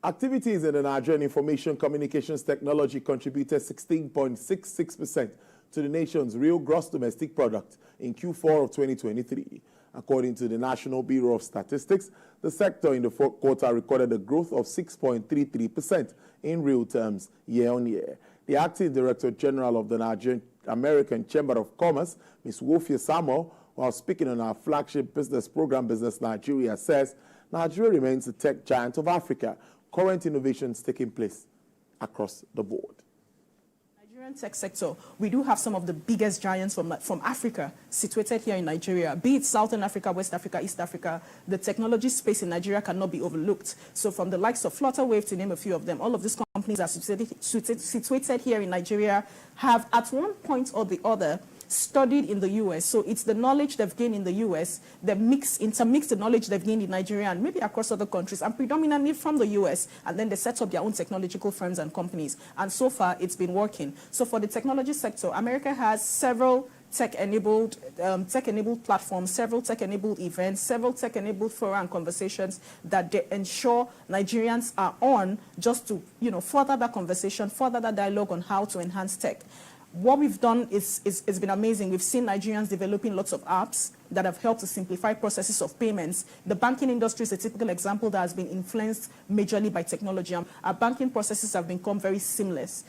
Activities in the Nigerian information communications technology contributed 16.66% to the nation's real gross domestic product in Q4 of 2023. According to the National Bureau of Statistics, the sector in the fourth quarter recorded a growth of 6.33% in real terms year-on-year. The acting Director General of the Nigerian American Chamber of Commerce, Ms. Wofia Samuel, while speaking on our flagship business program, Business Nigeria, says Nigeria remains the tech giant of Africa. Current innovations taking place across the board. Nigerian tech sector, we do have some of the biggest giants from Africa situated here in Nigeria, be it Southern Africa, West Africa, East Africa. The technology space in Nigeria cannot be overlooked. So from the likes of Flutterwave, to name a few of them, all of these companies are situated here in Nigeria, have at one point or the other studied in the US. So it's the knowledge they've gained in the US, they've intermixed the knowledge they've gained in Nigeria and maybe across other countries, and predominantly from the US, and then they set up their own technological firms and companies. And so far, it's been working. So for the technology sector, America has several tech-enabled platforms, several tech-enabled events, several tech-enabled fora and conversations that they ensure Nigerians are on, just to further that conversation, further that dialogue on how to enhance tech. What we've done is been amazing. We've seen Nigerians developing lots of apps that have helped to simplify processes of payments. The banking industry is a typical example that has been influenced majorly by technology. Our banking processes have become very seamless.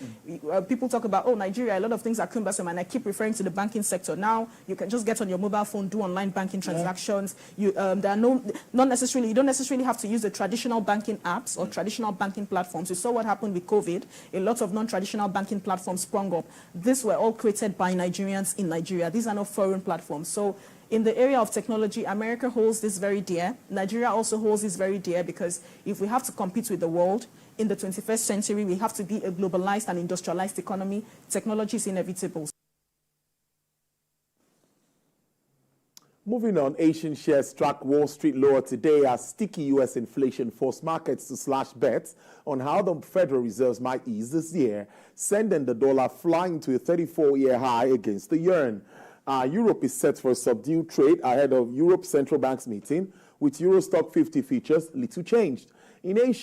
People talk about, oh, Nigeria, a lot of things are cumbersome, and I keep referring to the banking sector. Now, you can just get on your mobile phone, do online banking transactions. You don't necessarily have to use the traditional banking apps or traditional banking platforms. You saw what happened with COVID. A lot of non-traditional banking platforms sprung up. These were all created by Nigerians in Nigeria. These are not foreign platforms. So in the area of technology, America holds this very dear. Nigeria also holds this very dear, because if we have to compete with the world in the 21st century, we have to be a globalized and industrialized economy. Technology is inevitable. Moving on, Asian shares struck Wall Street lower today as sticky U.S. inflation forced markets to slash bets on how the Federal Reserves might ease this year, sending the dollar flying to a 34-year high against the yuan. Europe is set for a subdued trade ahead of Europe's central bank's meeting, with Euro Stock 50 futures little changed. In Asia,